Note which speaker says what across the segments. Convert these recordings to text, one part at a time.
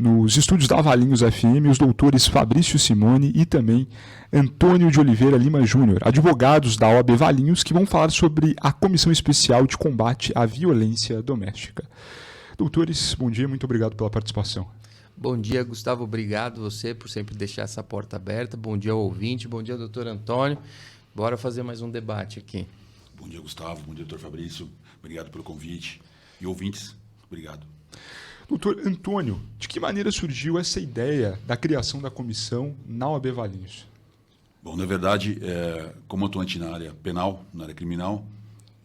Speaker 1: nos estúdios da Valinhos FM, os doutores Fabrício Simone e também Antônio de Oliveira Lima Júnior, advogados da OAB Valinhos, que vão falar sobre a Comissão Especial de Combate à Violência Doméstica. Doutores, bom dia, muito obrigado pela participação.
Speaker 2: Bom dia, Gustavo, obrigado você por sempre deixar essa porta aberta. Bom dia ao ouvinte, bom dia, doutor Antônio. Bora fazer mais um debate aqui.
Speaker 3: Bom dia, Gustavo, bom dia, doutor Fabrício. Obrigado pelo convite. E ouvintes, obrigado.
Speaker 1: Doutor Antônio, de que maneira surgiu essa ideia da criação da comissão na OAB Valinhos?
Speaker 3: Bom, na verdade, como atuante na área penal, na área criminal,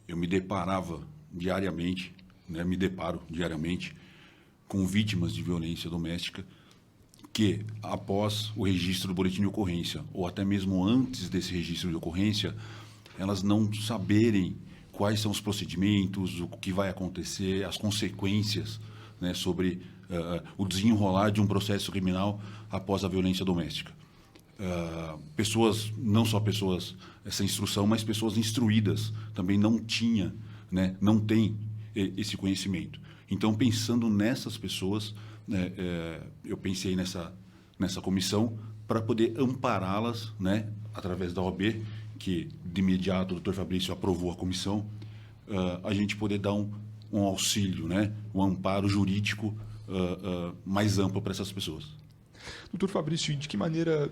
Speaker 3: eu me deparo diariamente com vítimas de violência doméstica que, após o registro do boletim de ocorrência, ou até mesmo antes desse registro de ocorrência, elas não saberem quais são os procedimentos, o que vai acontecer, as consequências, né, sobre o desenrolar de um processo criminal após a violência doméstica. Pessoas, não só pessoas sem instrução, mas pessoas instruídas também não têm esse conhecimento. Então, pensando nessas pessoas, eu pensei nessa comissão para poder ampará-las, né, através da OAB, que de imediato o doutor Fabrício aprovou a comissão, a gente poder dar um auxílio, né, um amparo jurídico mais amplo para essas pessoas.
Speaker 1: Doutor Fabrício, de que maneira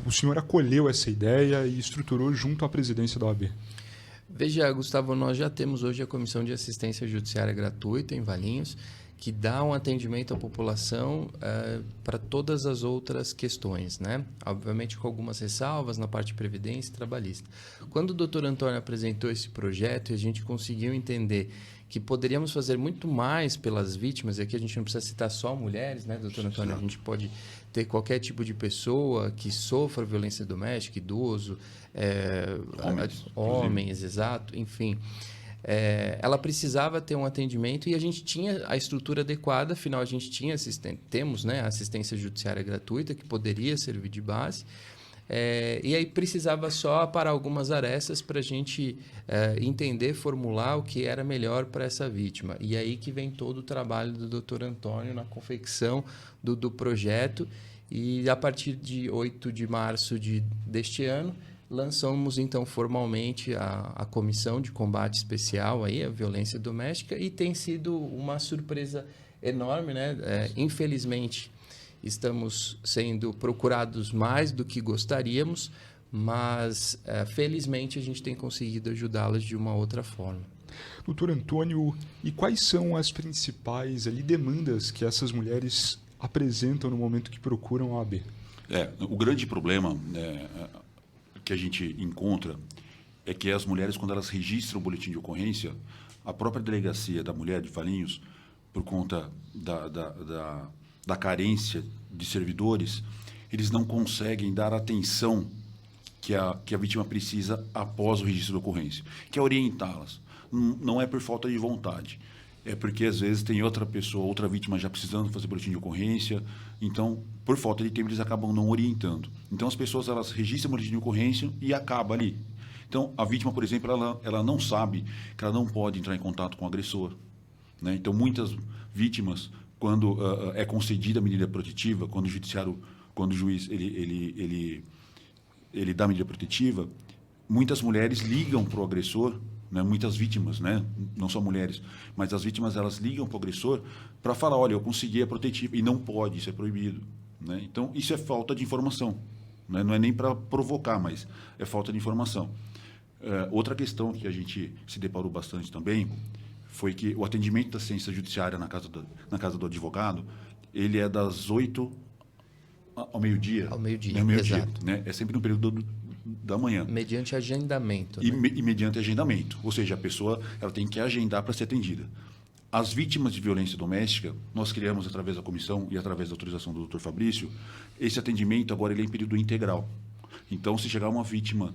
Speaker 1: o senhor acolheu essa ideia e estruturou junto à presidência da OAB?
Speaker 2: Veja, Gustavo, nós já temos hoje a Comissão de Assistência Judiciária Gratuita em Valinhos, que dá um atendimento à população para todas as outras questões, né? Obviamente com algumas ressalvas na parte de previdência e trabalhista. Quando o doutor Antônio apresentou esse projeto e a gente conseguiu entender que poderíamos fazer muito mais pelas vítimas, e aqui a gente não precisa citar só mulheres, né, doutor Antônio? A gente pode ter qualquer tipo de pessoa que sofra violência doméstica, idoso, homens, exato, enfim. Ela precisava ter um atendimento e a gente tinha a estrutura adequada, afinal a gente temos, né, assistência judiciária gratuita que poderia servir de base. E aí precisava só parar algumas arestas para a gente entender, formular o que era melhor para essa vítima. E aí que vem todo o trabalho do doutor Antônio na confecção do projeto. E a partir de 8 de março deste ano, lançamos então formalmente a Comissão de Combate Especial à Violência Doméstica e tem sido uma surpresa enorme, né? Infelizmente, estamos sendo procurados mais do que gostaríamos, mas felizmente a gente tem conseguido ajudá-las de uma outra forma.
Speaker 1: Doutor Antônio, e quais são as principais demandas que essas mulheres apresentam no momento que procuram a OAB?
Speaker 3: O grande problema que a gente encontra é que as mulheres, quando elas registram o boletim de ocorrência, a própria delegacia da mulher de Valinhos, por conta da carência de servidores, eles não conseguem dar a atenção que a vítima precisa após o registro da ocorrência, que é orientá-las. Não é por falta de vontade, é porque às vezes tem outra pessoa, outra vítima já precisando fazer boletim de ocorrência, então, por falta de tempo, eles acabam não orientando. Então, as pessoas, elas registram o boletim de ocorrência e acaba ali. Então, a vítima, por exemplo, ela não sabe que ela não pode entrar em contato com o agressor, né? Então, muitas vítimas, quando é concedida a medida protetiva, quando o juiz ele dá a medida protetiva, muitas mulheres ligam para o agressor, né, muitas vítimas, né, não só mulheres, mas as vítimas, elas ligam para o agressor para falar, olha, eu consegui a protetiva, e não pode, isso é proibido, né? Então, isso é falta de informação, né? Não é nem para provocar, mas é falta de informação. Outra questão que a gente se deparou bastante também foi que o atendimento da assistência judiciária na casa do advogado, ele é das 8 ao meio-dia.
Speaker 2: Ao meio-dia,
Speaker 3: exato. Né? É sempre no período da manhã.
Speaker 2: Mediante agendamento. Né?
Speaker 3: E mediante agendamento. Ou seja, a pessoa ela tem que agendar para ser atendida. As vítimas de violência doméstica, nós criamos, através da comissão e através da autorização do Dr. Fabrício, esse atendimento agora ele é em período integral. Então, se chegar uma vítima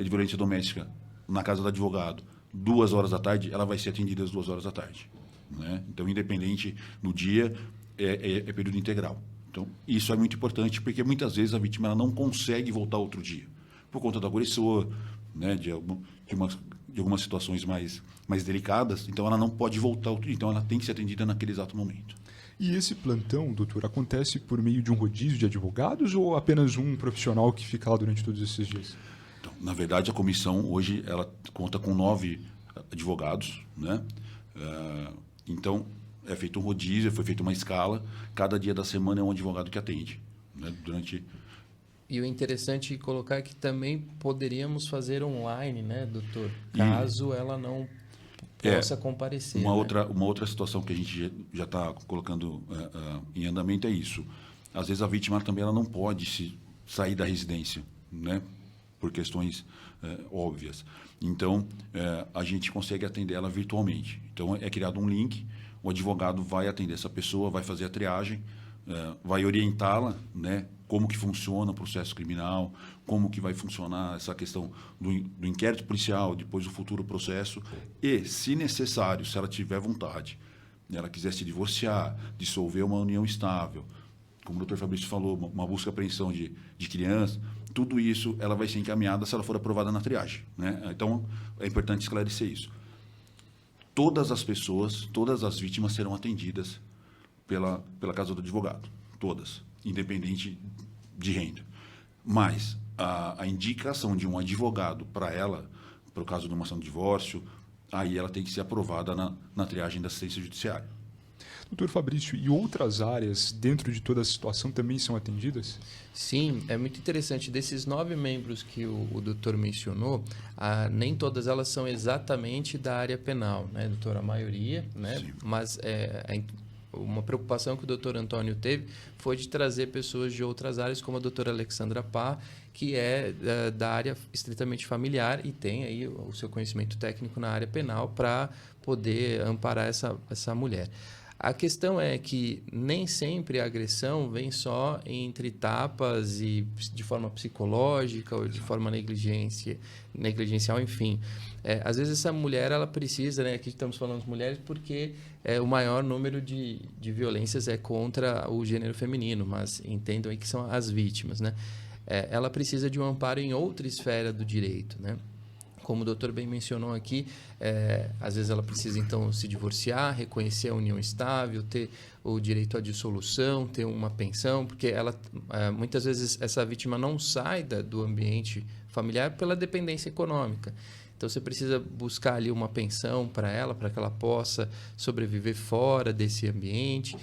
Speaker 3: de violência doméstica na casa do advogado, 2 horas da tarde, ela vai ser atendida às 2 horas da tarde. Né? Então, independente no dia, é período integral. Então, isso é muito importante, porque muitas vezes a vítima ela não consegue voltar outro dia, por conta do agressor, né, de algumas situações mais delicadas, então ela não pode voltar outro dia, então ela tem que ser atendida naquele exato momento.
Speaker 1: E esse plantão, doutor, acontece por meio de um rodízio de advogados ou apenas um profissional que fica lá durante todos esses dias?
Speaker 3: Então, na verdade, a comissão hoje ela conta com 9 advogados, né? Então, é feito um rodízio, foi feita uma escala. Cada dia da semana é um advogado que atende, né?
Speaker 2: E o interessante é colocar que também poderíamos fazer online, né, doutor? Caso ela não possa comparecer.
Speaker 3: Uma outra situação que a gente já está colocando em andamento é isso. Às vezes a vítima também ela não pode sair da residência, né? Por questões óbvias. Então, a gente consegue atender ela virtualmente. Então, é criado um link, o advogado vai atender essa pessoa, vai fazer a triagem, vai orientá-la, né? Como que funciona o processo criminal, como que vai funcionar essa questão do inquérito policial, depois do futuro processo. E, se necessário, se ela tiver vontade, ela quiser se divorciar, dissolver uma união estável, como o doutor Fabrício falou, uma busca e apreensão de criança, tudo isso ela vai ser encaminhada se ela for aprovada na triagem, né? Então, é importante esclarecer isso. Todas as pessoas, todas as vítimas serão atendidas pela casa do advogado. Todas, independente de renda. Mas a indicação de um advogado para ela, para o caso de uma ação de divórcio, aí ela tem que ser aprovada na triagem da assistência judiciária.
Speaker 1: Doutor Fabrício, e outras áreas dentro de toda a situação também são atendidas?
Speaker 2: Sim, é muito interessante. Desses 9 membros que o doutor mencionou, nem todas elas são exatamente da área penal, né, doutor? A maioria, né?
Speaker 3: Sim.
Speaker 2: Mas uma preocupação que o doutor Antônio teve foi de trazer pessoas de outras áreas, como a doutora Alexandra Pá, que é da área estritamente familiar e tem aí o seu conhecimento técnico na área penal para poder amparar essa mulher. A questão é que nem sempre a agressão vem só entre tapas e de forma psicológica ou de forma negligencial, enfim. Às vezes essa mulher ela precisa, né, aqui estamos falando de mulheres porque o maior número de violências é contra o gênero feminino, mas entendam aí que são as vítimas, né? Ela precisa de um amparo em outra esfera do direito, né? Como o doutor bem mencionou aqui, às vezes ela precisa, então, se divorciar, reconhecer a união estável, ter o direito à dissolução, ter uma pensão, porque muitas vezes essa vítima não sai do ambiente familiar pela dependência econômica. Então, você precisa buscar ali uma pensão para ela, para que ela possa sobreviver fora desse ambiente.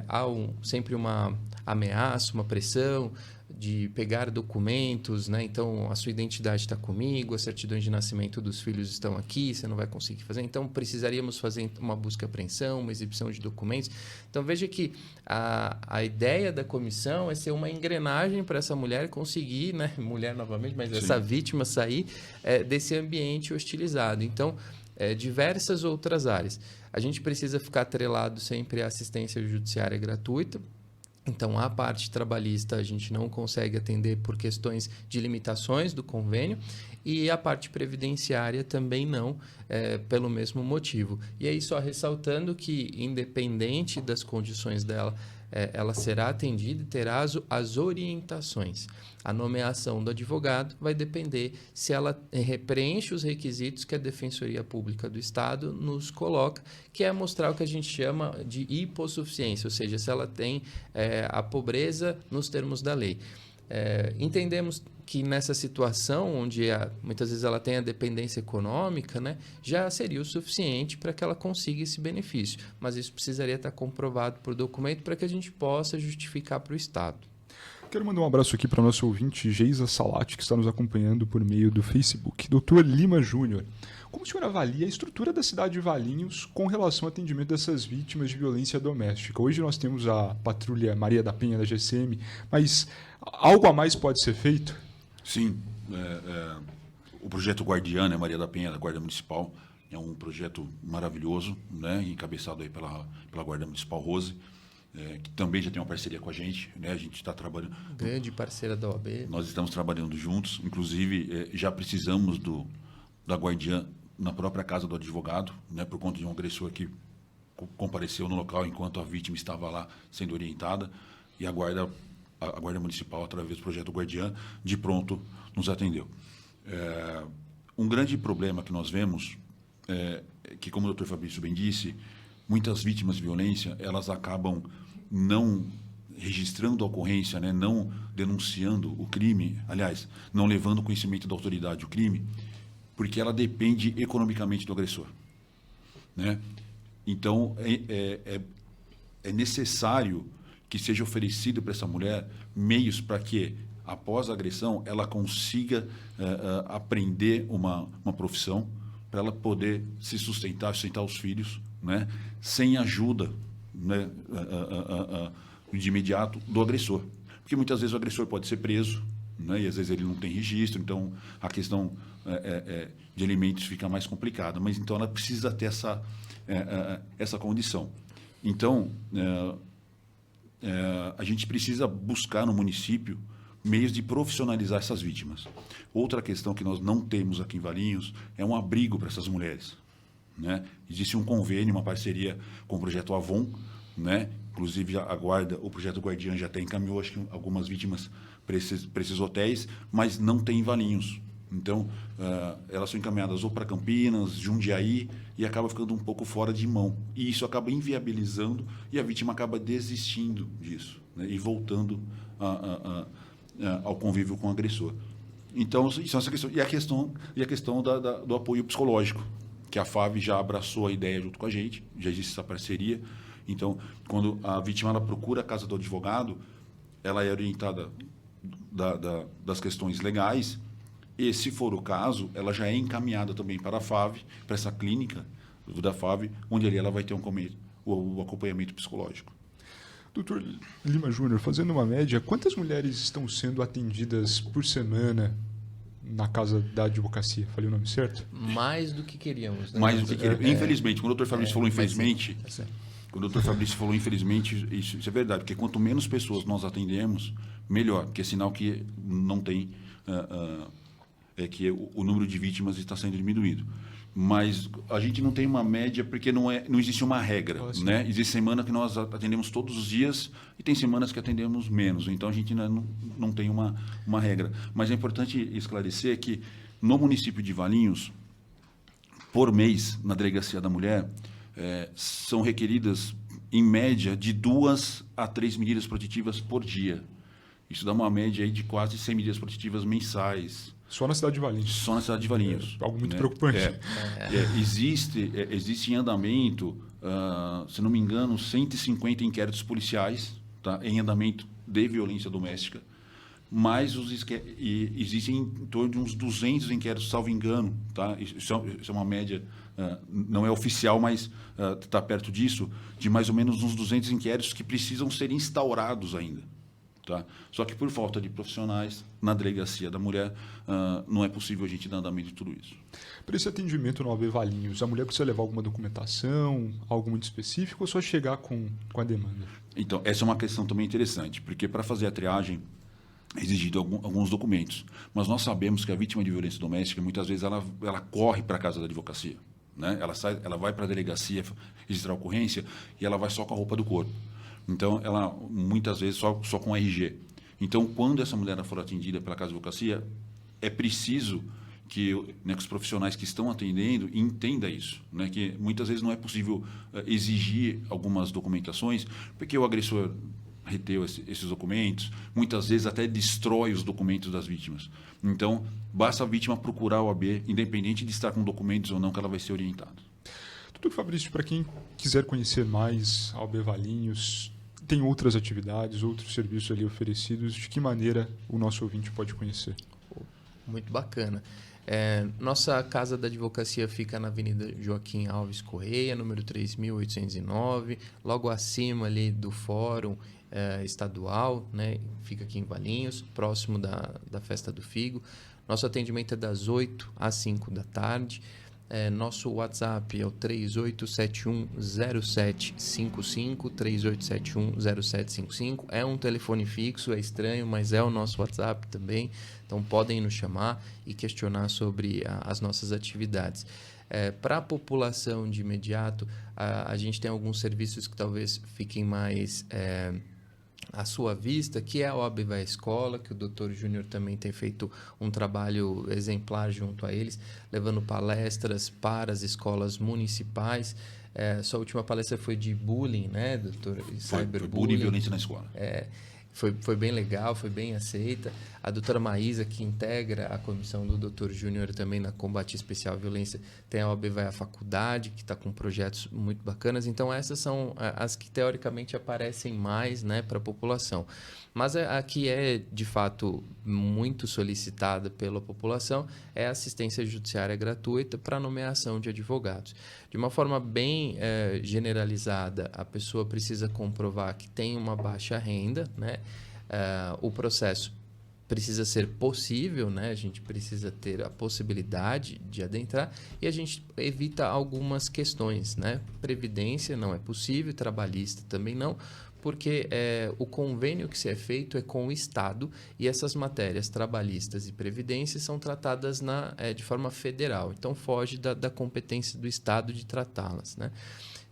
Speaker 2: Há sempre uma ameaça, uma pressão de pegar documentos, né? Então, a sua identidade está comigo, as certidões de nascimento dos filhos estão aqui, você não vai conseguir fazer. Então, precisaríamos fazer uma busca e apreensão, uma exibição de documentos. Então, veja que a ideia da comissão é ser uma engrenagem para essa mulher conseguir, né? Mulher novamente, mas essa vítima sair desse ambiente hostilizado. Então, diversas outras áreas. A gente precisa ficar atrelado sempre à assistência judiciária gratuita. Então, a parte trabalhista a gente não consegue atender por questões de limitações do convênio e a parte previdenciária também não, pelo mesmo motivo. E aí, só ressaltando que, independente das condições dela, ela será atendida e terá as orientações. A nomeação do advogado vai depender se ela preenche os requisitos que a Defensoria Pública do Estado nos coloca, que é mostrar o que a gente chama de hipossuficiência, ou seja, se ela tem a pobreza nos termos da lei. Entendemos que nessa situação, onde muitas vezes ela tem a dependência econômica, né, já seria o suficiente para que ela consiga esse benefício. Mas isso precisaria estar comprovado por documento para que a gente possa justificar para o Estado.
Speaker 1: Quero mandar um abraço aqui para o nosso ouvinte Geisa Salati, que está nos acompanhando por meio do Facebook. Doutor Lima Júnior, como o senhor avalia a estrutura da cidade de Valinhos com relação ao atendimento dessas vítimas de violência doméstica? Hoje nós temos a patrulha Maria da Penha da GCM, mas algo a mais pode ser feito?
Speaker 3: Sim. O projeto Guardiana, Maria da Penha, da Guarda Municipal, é um projeto maravilhoso, né, encabeçado aí pela Guarda Municipal Rose, que também já tem uma parceria com a gente, né? A gente está trabalhando...
Speaker 2: Grande parceira da OAB.
Speaker 3: Nós estamos trabalhando juntos, inclusive já precisamos da Guardiã na própria casa do advogado, né? Por conta de um agressor que compareceu no local enquanto a vítima estava lá sendo orientada, e a Guarda Municipal, através do projeto Guardiã, de pronto nos atendeu. Um grande problema que nós vemos que, como o doutor Fabrício bem disse, muitas vítimas de violência, elas acabam não registrando a ocorrência, né, não denunciando o crime, aliás, não levando conhecimento da autoridade o crime, porque ela depende economicamente do agressor, né? Então, é necessário que seja oferecido para essa mulher meios para que, após a agressão, ela consiga aprender uma profissão, para ela poder se sustentar os filhos, né, sem ajuda, né, de imediato do agressor. Porque muitas vezes o agressor pode ser preso, né, e às vezes ele não tem registro, então a questão de alimentos fica mais complicada. Mas então ela precisa ter essa condição. Então, a gente precisa buscar no município meios de profissionalizar essas vítimas. Outra questão que nós não temos aqui em Valinhos é um abrigo para essas mulheres, né? Existe um convênio, uma parceria com o projeto Avon, né? Inclusive o projeto Guardiã já até encaminhou, acho que algumas vítimas para esses hotéis, mas não tem em Valinhos. Então, elas são encaminhadas ou para Campinas, Jundiaí, e acaba ficando um pouco fora de mão. E isso acaba inviabilizando e a vítima acaba desistindo disso, né? E voltando ao convívio com o agressor. Então, isso é essa questão. E a questão do apoio psicológico, que a FAV já abraçou a ideia junto com a gente, já existe essa parceria. Então, quando a vítima ela procura a casa do advogado, ela é orientada das questões legais, e, se for o caso, ela já é encaminhada também para a FAV, para essa clínica da FAV, onde ali ela vai ter o acompanhamento psicológico.
Speaker 1: Doutor Lima Júnior, fazendo uma média, quantas mulheres estão sendo atendidas por semana na casa da advocacia? Falei o nome certo?
Speaker 2: Mais do que queríamos, né?
Speaker 3: Mais do que queríamos. Infelizmente, quando o doutor Fabrício falou infelizmente,
Speaker 2: sim.
Speaker 3: quando o doutor Fabrício falou infelizmente, isso é verdade, porque quanto menos pessoas nós atendemos, melhor, porque é sinal que não tem, que o número de vítimas está sendo diminuído. Mas a gente não tem uma média porque não existe uma regra, né? Existe semana que nós atendemos todos os dias e tem semanas que atendemos menos. Então a gente não tem uma regra. Mas é importante esclarecer que no município de Valinhos, por mês, na Delegacia da Mulher, são requeridas, em média, de 2 a 3 medidas protetivas por dia. Isso dá uma média aí de quase 100 medidas protetivas mensais.
Speaker 1: Só na cidade de Valinhos.
Speaker 3: Só na cidade de Valinhos.
Speaker 1: Algo muito preocupante.
Speaker 3: Existe em andamento, se não me engano, 150 inquéritos policiais, tá, em andamento de violência doméstica, mas existem em torno de uns 200 inquéritos, salvo engano. Tá? Isso é uma média, não é oficial, mas está perto disso, de mais ou menos uns 200 inquéritos que precisam ser instaurados ainda. Tá? Só que por falta de profissionais na Delegacia da Mulher, não é possível a gente dar andamento de tudo isso.
Speaker 1: Para esse atendimento no AB Valinhos, a mulher precisa levar alguma documentação, algo muito específico, ou só chegar com a demanda?
Speaker 3: Então, essa é uma questão também interessante, porque para fazer a triagem é exigido alguns documentos. Mas nós sabemos que a vítima de violência doméstica, muitas vezes, ela corre para a casa da advocacia, né? Ela vai para a delegacia registrar a ocorrência e ela vai só com a roupa do corpo. Então, ela, muitas vezes, só com RG. Então, quando essa mulher for atendida pela casa de advocacia, é preciso que os profissionais que estão atendendo entendam isso, né? Que muitas vezes não é possível exigir algumas documentações, porque o agressor reteu esses documentos, muitas vezes até destrói os documentos das vítimas. Então, basta a vítima procurar o AB, independente de estar com documentos ou não, que ela vai ser orientada.
Speaker 1: Doutor Fabrício, para quem quiser conhecer mais a AB Valinhos, tem outras atividades, outros serviços ali oferecidos, de que maneira o nosso ouvinte pode conhecer?
Speaker 2: Muito bacana. Nossa casa da advocacia fica na Avenida Joaquim Alves Correia, número 3.809, logo acima ali do Fórum Estadual, né? Fica aqui em Valinhos, próximo da Festa do Figo. Nosso atendimento é das 8 às 5 da tarde. Nosso WhatsApp é o 38710755, 38710755. É um telefone fixo, é estranho, mas é o nosso WhatsApp também. Então, podem nos chamar e questionar sobre as nossas atividades. Para a população de imediato, a gente tem alguns serviços que talvez fiquem mais à sua vista, que é a OAB Vai à Escola, que o Dr. Júnior também tem feito um trabalho exemplar junto a eles, levando palestras para as escolas municipais. Sua última palestra foi de bullying, né, doutor?
Speaker 3: Foi bullying e violência na escola.
Speaker 2: Foi bem legal, foi bem aceita. A doutora Maísa, que integra a comissão do Dr. Júnior também na combate especial à violência, tem a OAB Vai à Faculdade, que está com projetos muito bacanas. Então, essas são as que, teoricamente, aparecem mais, né, para a população. Mas a que é, de fato, muito solicitada pela população é a assistência judiciária gratuita para nomeação de advogados. De uma forma bem generalizada, a pessoa precisa comprovar que tem uma baixa renda, né? O processo precisa ser possível, né? A gente precisa ter a possibilidade de adentrar e a gente evita algumas questões, né? Previdência não é possível, trabalhista também não, porque o convênio que se é feito é com o Estado e essas matérias trabalhistas e previdência são tratadas de forma federal, então foge da competência do Estado de tratá-las, né?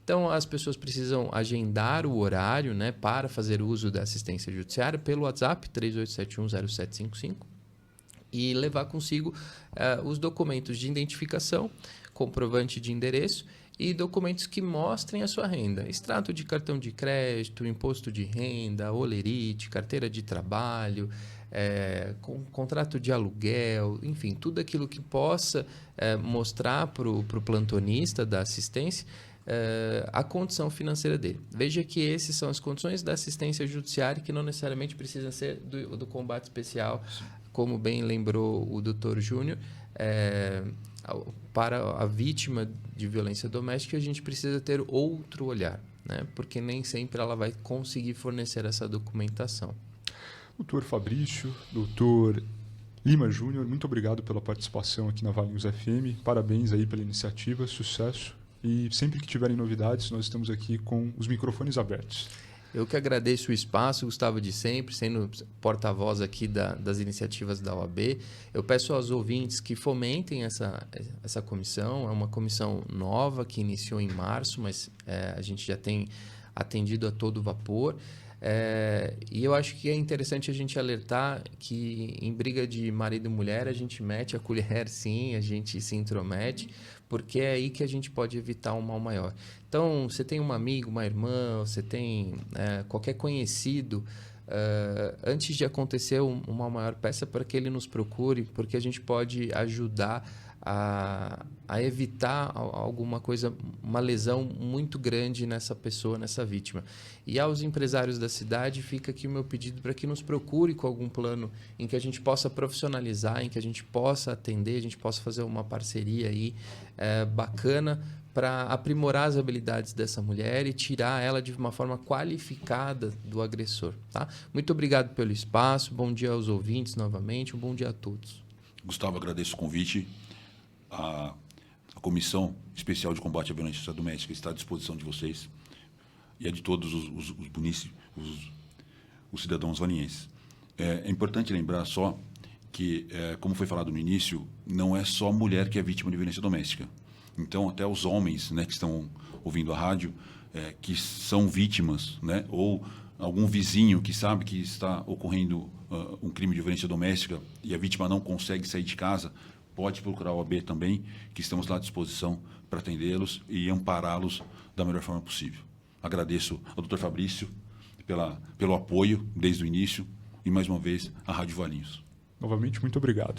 Speaker 2: Então, as pessoas precisam agendar o horário, né, para fazer uso da assistência judiciária pelo WhatsApp 38710755 e levar consigo os documentos de identificação, comprovante de endereço e documentos que mostrem a sua renda. Extrato de cartão de crédito, imposto de renda, holerite, carteira de trabalho, contrato de aluguel, enfim, tudo aquilo que possa mostrar para o plantonista da assistência a condição financeira dele. Veja que essas são as condições da assistência judiciária que não necessariamente precisa ser do combate especial, como bem lembrou o Dr. Júnior. Para a vítima de violência doméstica, a gente precisa ter outro olhar, né? Porque nem sempre ela vai conseguir fornecer essa documentação.
Speaker 1: Doutor Fabrício, doutor Lima Júnior, muito obrigado pela participação aqui na Valinhos FM. Parabéns aí pela iniciativa, sucesso. E sempre que tiverem novidades, nós estamos aqui com os microfones abertos.
Speaker 2: Eu que agradeço o espaço, Gustavo de sempre, sendo porta-voz aqui das iniciativas da OAB. Eu peço aos ouvintes que fomentem essa comissão. É uma comissão nova que iniciou em março, mas a gente já tem atendido a todo vapor. E eu acho que é interessante a gente alertar que em briga de marido e mulher a gente mete a colher sim, a gente se intromete, porque é aí que a gente pode evitar um mal maior. Então, você tem um amigo, uma irmã, você tem qualquer conhecido, antes de acontecer um mal maior, peça para que ele nos procure, porque a gente pode ajudar a evitar alguma coisa, uma lesão muito grande nessa pessoa, nessa vítima. E aos empresários da cidade, fica aqui o meu pedido para que nos procure com algum plano em que a gente possa profissionalizar, em que a gente possa atender, a gente possa fazer uma parceria aí bacana para aprimorar as habilidades dessa mulher e tirar ela de uma forma qualificada do agressor. Tá? Muito obrigado pelo espaço, bom dia aos ouvintes novamente, um bom dia a todos.
Speaker 3: Gustavo, agradeço o convite. A Comissão Especial de Combate à Violência Doméstica está à disposição de vocês e a de todos os cidadãos valinhenses. É importante lembrar só que, como foi falado no início, não é só a mulher que é vítima de violência doméstica. Então, até os homens, né, que estão ouvindo a rádio, que são vítimas, né, ou algum vizinho que sabe que está ocorrendo um crime de violência doméstica e a vítima não consegue sair de casa, pode procurar a OAB também, que estamos lá à disposição para atendê-los e ampará-los da melhor forma possível. Agradeço ao Dr. Fabrício pelo apoio desde o início e, mais uma vez, à Rádio Valinhos.
Speaker 1: Novamente, muito obrigado.